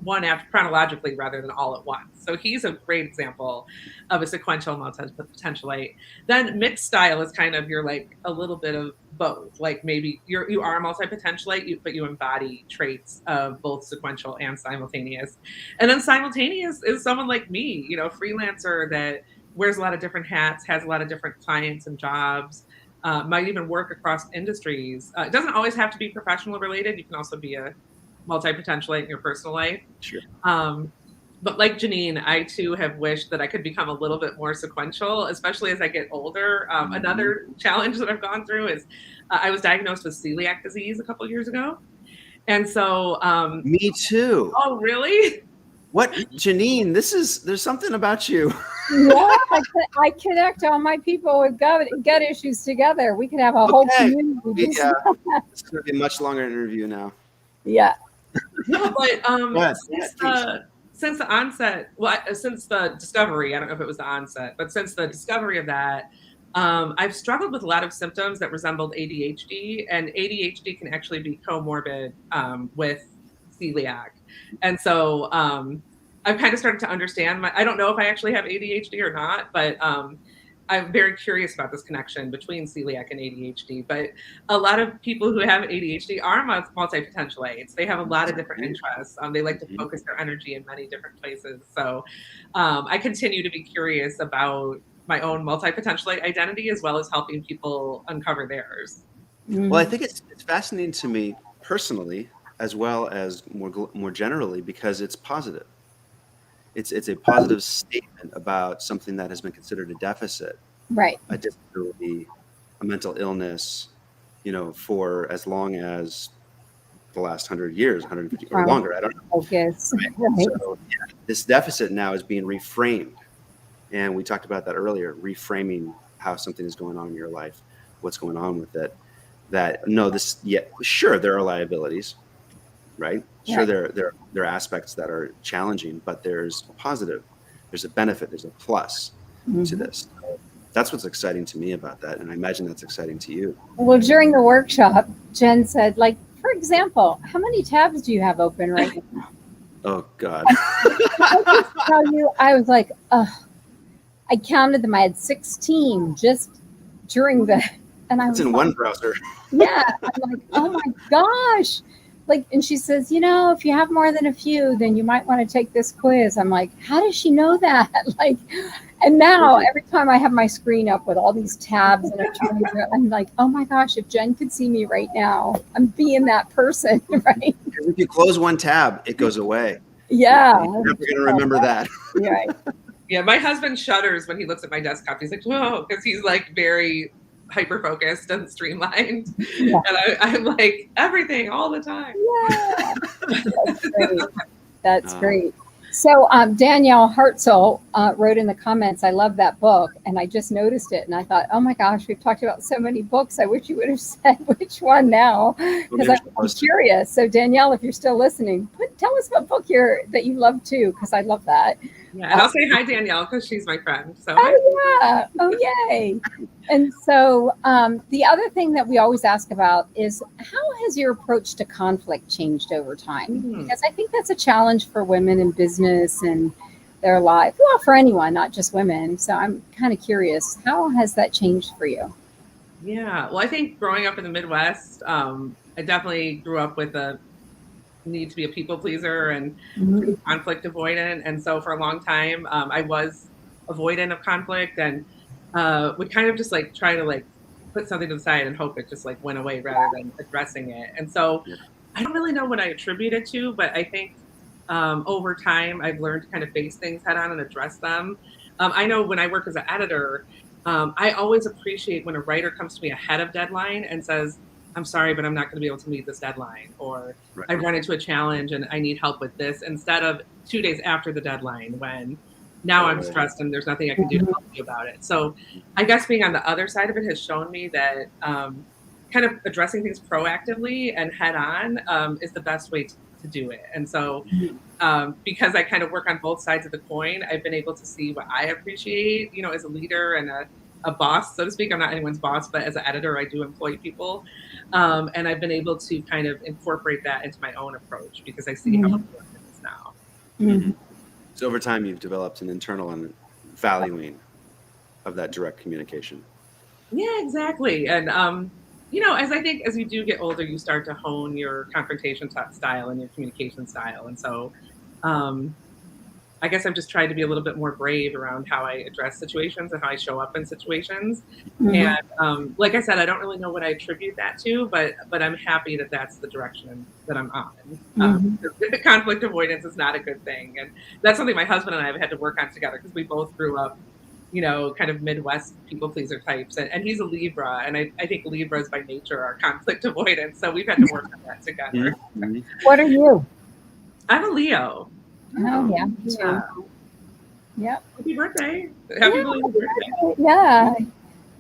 one after chronologically rather than all at once. So he's a great example of a sequential multi-potentialite. Then mixed style is kind of, you're like a little bit of both. Like maybe you are a multi-potentialite, but you embody traits of both sequential and simultaneous. And then simultaneous is someone like me, freelancer that wears a lot of different hats, has a lot of different clients and jobs. Might even work across industries. It doesn't always have to be professional related. You can also be a multi-potentialite in your personal life. Sure. But like Janine, I too have wished that I could become a little bit more sequential, especially as I get older. Another challenge that I've gone through is I was diagnosed with celiac disease a couple of years ago. And so me too. Oh, really? What, Janine, there's something about you. Yeah, I connect all my people with gut issues together. We could have a whole community. Yeah, it's going to be a much longer interview now. Yeah. No, but since the onset, since the discovery, I don't know if it was the onset, but since the discovery of that, I've struggled with a lot of symptoms that resembled ADHD, and ADHD can actually be comorbid with celiac. And so I've kind of started to understand I don't know if I actually have ADHD or not, but I'm very curious about this connection between celiac and ADHD. But a lot of people who have ADHD are multi-potentialites. They have a lot of different interests. They like to focus their energy in many different places. So I continue to be curious about my own multi-potentialite identity, as well as helping people uncover theirs. Well, I think it's fascinating to me personally, as well as more generally, because it's positive. It's a positive statement about something that has been considered a deficit, right? A disability, a mental illness, for as long as the last 100 years, 150 or longer. I don't know. Focus. Right. So this deficit now is being reframed, and we talked about that earlier. Reframing how something is going on in your life, what's going on with it. Sure, there are liabilities. Right. Sure, there are aspects that are challenging, but there's a positive, there's a benefit, there's a plus to this. So that's what's exciting to me about that, and I imagine that's exciting to you. Well, during the workshop, Jen said, for example, how many tabs do you have open right now? Oh God! I just tell you, I was like, I counted them. I had 16 just during the, and I was in one browser. Yeah, I'm like, oh my gosh. And she says, if you have more than a few, then you might want to take this quiz. I'm like, how does she know that? And now every time I have my screen up with all these tabs and I'm like, oh my gosh, if Jen could see me right now, I'm being that person, right? Because if you close one tab, it goes away. Yeah. You're never going to remember that. Right. Yeah, my husband shudders when he looks at my desktop. He's like, whoa, because he's very hyper-focused and streamlined. Yeah. And I'm like, everything all the time. Yeah. That's great. That's great. So Danielle Hartzell wrote in the comments, I love that book. And I just noticed it. And I thought, oh my gosh, we've talked about so many books. I wish you would have said which one now, because I'm curious. So Danielle, if you're still listening, tell us what book that you love too, because I love that. Yeah, and I'll say hi, Danielle, because she's my friend. So. Oh, yeah. Oh, yay. And so the other thing that we always ask about is, how has your approach to conflict changed over time? Because I think that's a challenge for women in business and their life. Well, for anyone, not just women. So I'm kind of curious, how has that changed for you? Yeah, well, I think growing up in the Midwest, I definitely grew up with a need to be a people pleaser and conflict avoidant. And so for a long time, I was avoidant of conflict and would kind of just try to put something to the side and hope it just went away rather than addressing it. And so I don't really know what I attribute it to, but I think over time I've learned to kind of face things head on and address them. I know when I work as an editor, I always appreciate when a writer comes to me ahead of deadline and says, I'm sorry, but I'm not going to be able to meet this deadline, or I've run into a challenge and I need help with this, instead of 2 days after the deadline when now I'm stressed and there's nothing I can do to help you about it. So I guess being on the other side of it has shown me that kind of addressing things proactively and head on is the best way to do it. And so because I kind of work on both sides of the coin, I've been able to see what I appreciate, as a leader and a a boss, so to speak. I'm not anyone's boss, but as an editor, I do employ people. And I've been able to kind of incorporate that into my own approach because I see how important it is now. Mm-hmm. So over time, you've developed an internal and valuing of that direct communication. Yeah, exactly. And, you know, as you do get older, you start to hone your confrontation style and your communication style. And so I guess I've just tried to be a little bit more brave around how I address situations and how I show up in situations. And like I said, I don't really know what I attribute that to, but I'm happy that that's the direction that I'm on. The conflict avoidance is not a good thing. And that's something my husband and I have had to work on together because we both grew up, you know, kind of Midwest people pleaser types. And he's a Libra. And I think Libras by nature are conflict avoidance. So we've had to work on that together. What are you? I'm a Leo. Oh, yeah. Yeah. Yep. Happy birthday. Happy belated birthday. Yeah.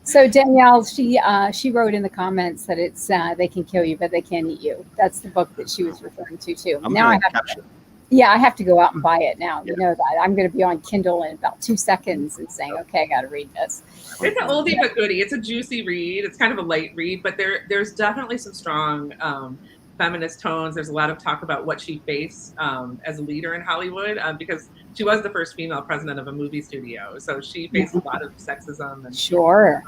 So Danielle, she wrote in the comments that it's they can kill you, but they can't eat you. That's the book that she was referring to too. Now I have to go out and buy it now. You know that. I'm going to be on Kindle in about 2 seconds and saying, okay, I got to read this. It's an oldie but goodie. It's a juicy read. It's kind of a light read, but there's definitely some strong feminist tones. There's a lot of talk about what she faced as a leader in Hollywood because she was the first female president of a movie studio. So she faced a lot of sexism. And, sure.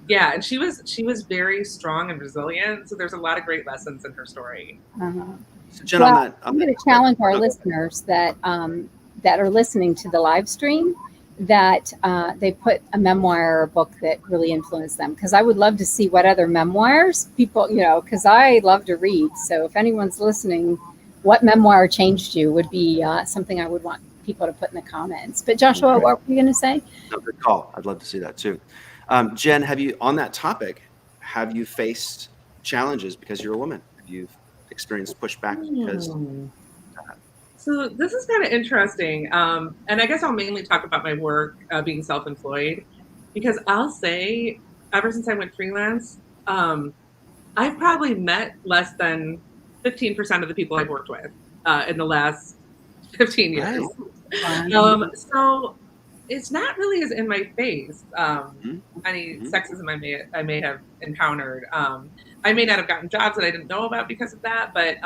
Yeah, and she was very strong and resilient. So there's a lot of great lessons in her story. So Jen, I'm going to challenge our listeners that are listening to the live stream that they put a memoir or a book that really influenced them. Because I would love to see what other memoirs people, you know, because I love to read. So if anyone's listening, what memoir changed you would be something I would want people to put in the comments. But Joshua, what were you going to say? No, good call. I'd love to see that too. Jen, on that topic, have you faced challenges because you're a woman? Have you experienced pushback because So this is kind of interesting. And I guess I'll mainly talk about my work being self-employed, because I'll say ever since I went freelance, I've probably met less than 15% of the people I've worked with in the last 15 years. Right. So it's not really as in my face any sexism I may have encountered. I may not have gotten jobs that I didn't know about because of that, but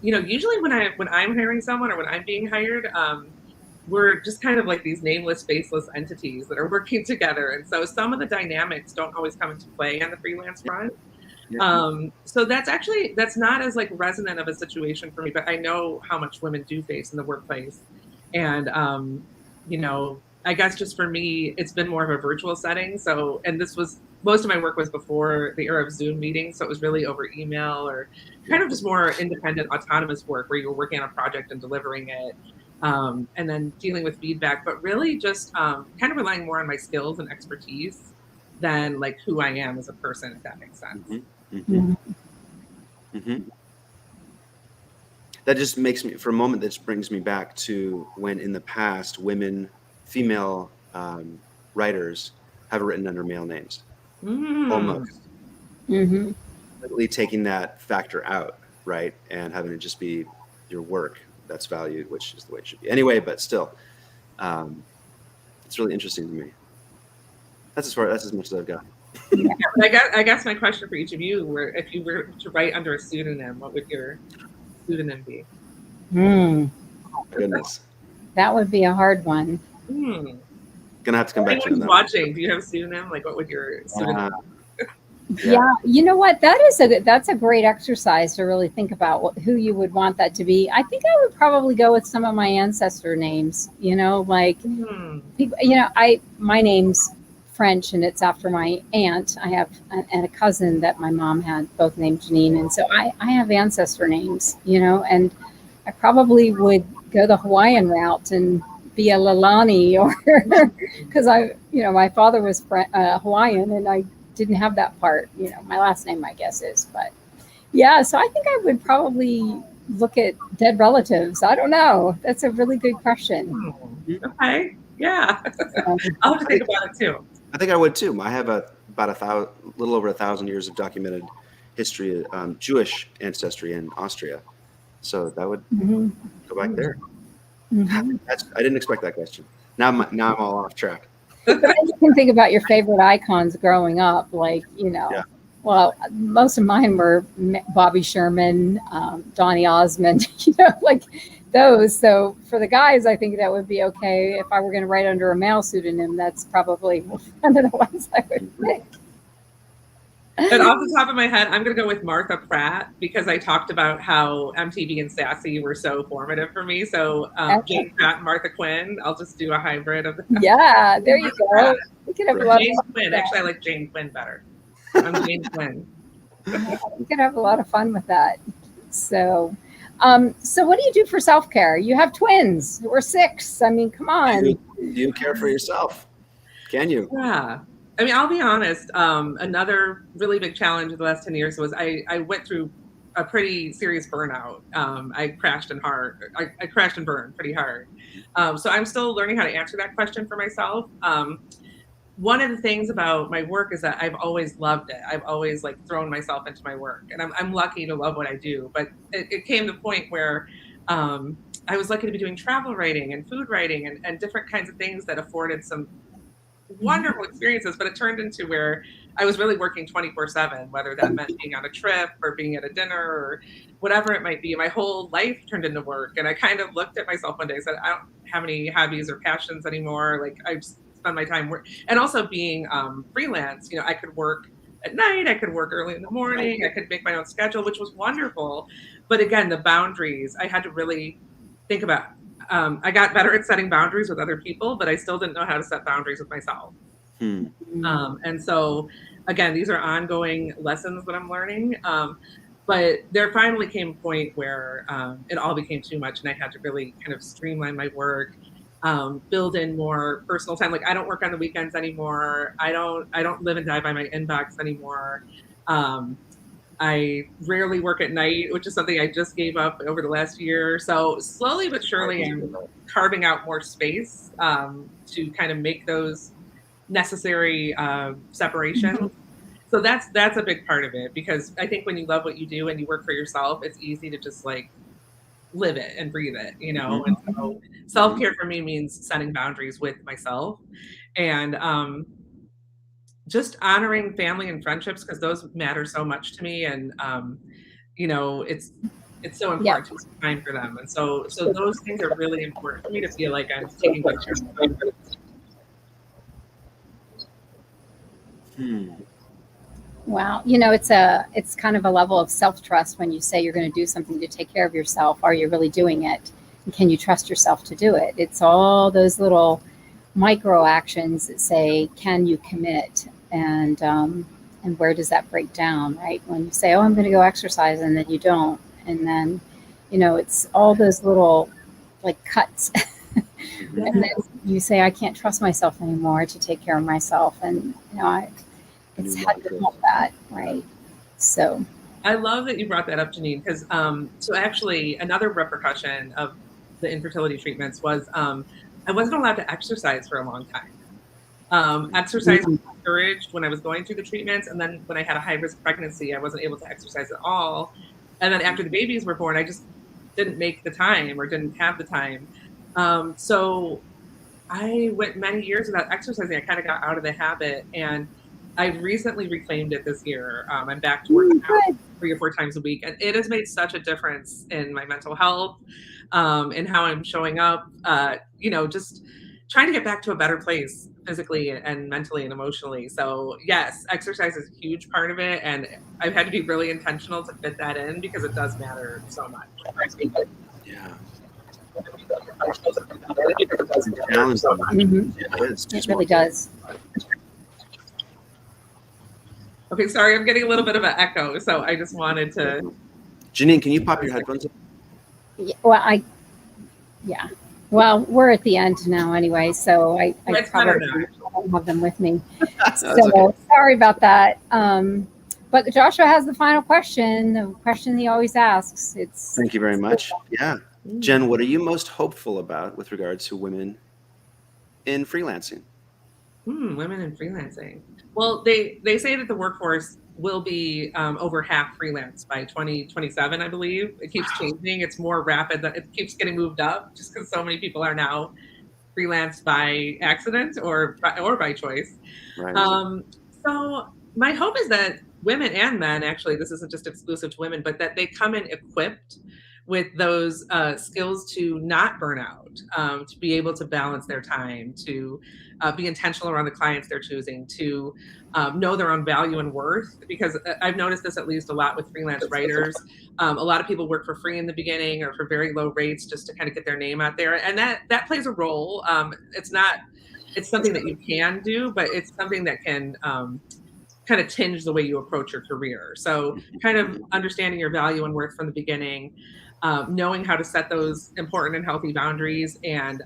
you know, usually when I'm hiring someone or when I'm being hired, we're just kind of like these nameless, faceless entities that are working together. And so some of the dynamics don't always come into play on the freelance front. So that's not as like resonant of a situation for me, but I know how much women do face in the workplace. And, you know, I guess just for me, it's been more of a virtual setting. So, and most of my work was before the era of Zoom meetings. So it was really over email or kind of just more independent, autonomous work where you're working on a project and delivering it. And then dealing with feedback, but really just kind of relying more on my skills and expertise than like who I am as a person, if that makes sense. That just makes me, for a moment, that brings me back to when in the past, female writers have written under male names. Almost. Really taking that factor out, right? And having it just be your work that's valued, which is the way it should be. Anyway, but still, it's really interesting to me. That's as much as I've got. Yeah, I guess my question for each of you were, if you were to write under a pseudonym, what would your pseudonym be? Oh, goodness. That would be a hard one. Gonna have to come back to that. Watching, do you have a pseudonym? Like, what would your pseudonym be? Yeah, you know what? That's a great exercise to really think about who you would want that to be. I think I would probably go with some of my ancestor names. You know, like people, you know, my name's French and it's after my aunt. I have and a cousin that my mom had, both named Janine, and so I have ancestor names. You know, and I probably would go the Hawaiian route and be a Lalani, or because my father was Hawaiian and I didn't have that part. You know, my last name, I guess, is, but yeah. So I think I would probably look at dead relatives. I don't know. That's a really good question. Okay. Yeah. I'll have to think about it too. I think I would too. I have little over 1,000 years of documented history, Jewish ancestry in Austria. So that would go back there. I didn't expect that question. Now I'm all off track. But then you can think about your favorite icons growing up, like, Yeah. well, most of mine were Bobby Sherman, Donny Osmond, like those. So for the guys, I think that would be okay. If I were going to write under a male pseudonym, that's probably one of the ones I would pick. And off the top of my head, I'm going to go with Martha Pratt, because I talked about how MTV and Sassy were so formative for me. So Jane Pratt and Martha Quinn, I'll just do a hybrid of them. Yeah, there you go. We could have a lot Jane of fun Quinn. with that. Actually, I like Jane Quinn better. I'm Jane Quinn. We could have a lot of fun with that. So, so what do you do for self-care? You have twins. We're 6. I mean, come on. Do you care for yourself? Can you? Yeah. I mean, I'll be honest. Another really big challenge of the last 10 years was I went through a pretty serious burnout. I crashed and burned pretty hard. So I'm still learning how to answer that question for myself. One of the things about my work is that I've always loved it. I've always thrown myself into my work, and I'm lucky to love what I do. But it came to a point where I was lucky to be doing travel writing and food writing and different kinds of things that afforded some wonderful experiences, but it turned into where I was really working 24/7, whether that meant being on a trip or being at a dinner or whatever it might be. My whole life turned into work. And I kind of looked at myself one day and said, I don't have any hobbies or passions anymore. I just spend my time work. And also being freelance, I could work at night, I could work early in the morning, I could make my own schedule, which was wonderful. But again, the boundaries, I had to really think about. I got better at setting boundaries with other people, but I still didn't know how to set boundaries with myself. And so, again, these are ongoing lessons that I'm learning. But there finally came a point where it all became too much, and I had to really kind of streamline my work, build in more personal time. I don't work on the weekends anymore. I don't live and die by my inbox anymore. I rarely work at night, which is something I just gave up over the last year. So slowly but surely, I'm carving out more space to kind of make those necessary separations. So that's a big part of it, because I think when you love what you do and you work for yourself, it's easy to just live it and breathe it, And so self-care for me means setting boundaries with myself and just honoring family and friendships, because those matter so much to me. And, it's so important to take time for them. And so those things are really important for me to feel like I'm taking good care of them. Wow. It's kind of a level of self-trust when you say you're going to do something to take care of yourself. Are you really doing it? And can you trust yourself to do it? It's all those little micro actions that say, can you commit? And where does that break down, right? When you say, oh, I'm going to go exercise, and then you don't. And then, it's all those little cuts. And then you say, I can't trust myself anymore to take care of myself. And, it's hard to help that, right? So I love that you brought that up, Janine, because so actually another repercussion of the infertility treatments was I wasn't allowed to exercise for a long time. Exercise was encouraged when I was going through the treatments, and then when I had a high-risk pregnancy, I wasn't able to exercise at all. And then after the babies were born, I just didn't make the time or didn't have the time. So I went many years without exercising. I kind of got out of the habit, and I've recently reclaimed it this year. I'm back to working out 3 or 4 times a week, and it has made such a difference in my mental health, and how I'm showing up, just trying to get back to a better place physically and mentally and emotionally. So yes, exercise is a huge part of it, and I've had to be really intentional to fit that in, because it does matter so much. Yeah. It really does. Okay, sorry, I'm getting a little bit of an echo, so I just wanted to. Janine, can you pop your headphones in? Yeah, well, we're at the end now anyway, so I probably don't have them with me. So okay. Sorry about that. But Joshua has the final question, the question he always asks. Thank you very much. Yeah. Jen, what are you most hopeful about with regards to women in freelancing? Women in freelancing. Well, they say that the workforce will be over half freelance by 2027, I believe. It keeps changing. It's more rapid. It keeps getting moved up just because so many people are now freelance by accident or by choice. Right. So my hope is that women and men, actually, this isn't just exclusive to women, but that they come in equipped with those skills to not burn out, to be able to balance their time, to be intentional around the clients they're choosing, to know their own value and worth. Because I've noticed this at least a lot with freelance writers. A lot of people work for free in the beginning or for very low rates just to kind of get their name out there. And that plays a role. It's something that you can do, but it's something that can kind of tinge the way you approach your career. So kind of understanding your value and worth from the beginning, knowing how to set those important and healthy boundaries, and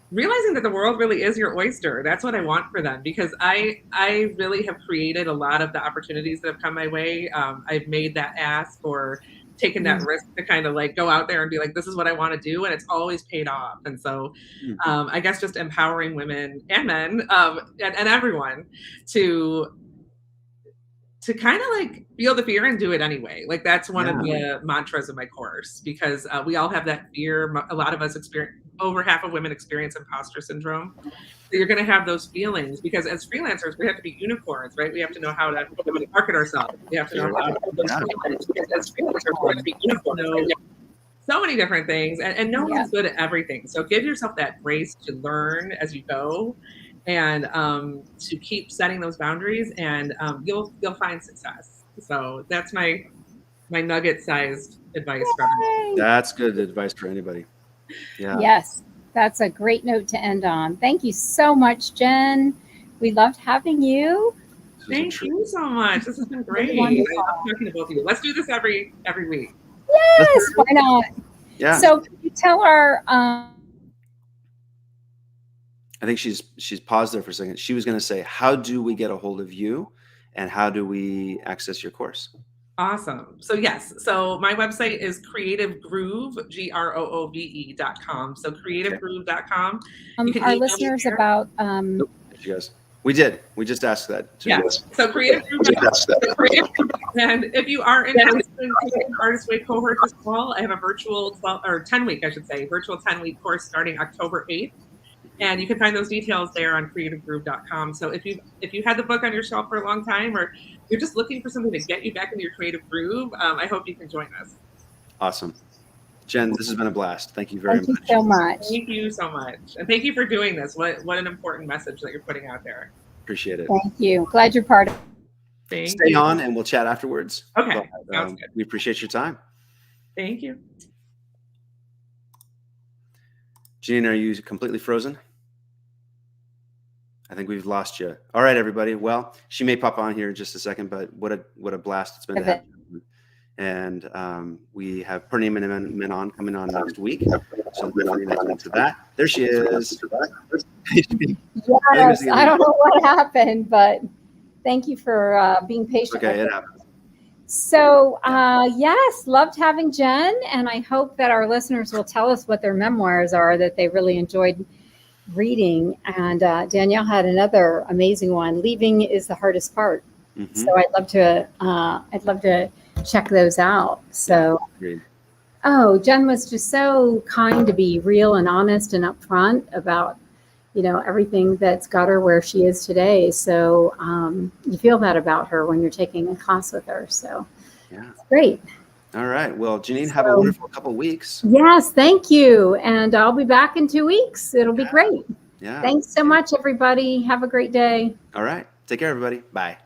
realizing that the world really is your oyster. That's what I want for them, because I really have created a lot of the opportunities that have come my way. I've made that ask or taken that risk to kind of like go out there and be like, this is what I want to do. And it's always paid off. And so I guess just empowering women and men and everyone to kind of like feel the fear and do it anyway. Like that's one of the mantras of my course, because we all have that fear. A lot of us over half of women experience imposter syndrome. So you're going to have those feelings, because as freelancers, we have to be unicorns, right? We have to know how to market ourselves. We have to know how to as freelancers, we have to be unicorns. So many different things, and no one's good at everything. So give yourself that grace to learn as you go, and to keep setting those boundaries, and you'll find success. So that's my nugget-sized advice from me. That's good advice for anybody. Yeah. Yes, that's a great note to end on. Thank you so much, Jen. We loved having you. Thank you so much. This has been great. I love talking to both of you. Let's do this every week. Yes, why not? Yeah. So can you tell our I think she's paused there for a second. She was going to say, how do we get a hold of you, and how do we access your course? Awesome. So yes. So my website is creativegroove, GROOVE.com. So creativegroove.com. our listeners about Nope, you guys. We did. We just asked that. Yes. So creativegroove.com. And if you are interested in taking Artist Way cohort this fall, I have a virtual 10-week, virtual 10-week course starting October 8th. And you can find those details there on creativegroove.com. So if you had the book on your shelf for a long time, or you're just looking for something to get you back into your creative groove, I hope you can join us. Awesome. Jen, this has been a blast. Thank you very much. Thank you so much. Thank you so much. And thank you for doing this. What an important message that you're putting out there. Appreciate it. Thank you. Glad you're part of it. Stay on and we'll chat afterwards. Okay. Sounds good. We appreciate your time. Thank you. Janine, are you completely frozen? I think we've lost you. All right, everybody. Well, she may pop on here in just a second, but what a blast it's been to have you. And we have Purnima Menon coming on next week. So we're going to that. There she is. Yes, I don't know what happened, but thank you for being patient. Okay, it happens. So, yes, loved having Jen, and I hope that our listeners will tell us what their memoirs are that they really enjoyed reading. And Danielle had another amazing one. Leaving is the hardest part. Mm-hmm. So I'd love to check those out. So, Jen was just so kind to be real and honest and upfront about, everything that's got her where she is today. So you feel that about her when you're taking a class with her. So it's great. All right. Well, Janine, have a wonderful couple of weeks. Yes, thank you. And I'll be back in 2 weeks. It'll be great. Yeah. Thanks so much, everybody. Have a great day. All right. Take care, everybody. Bye.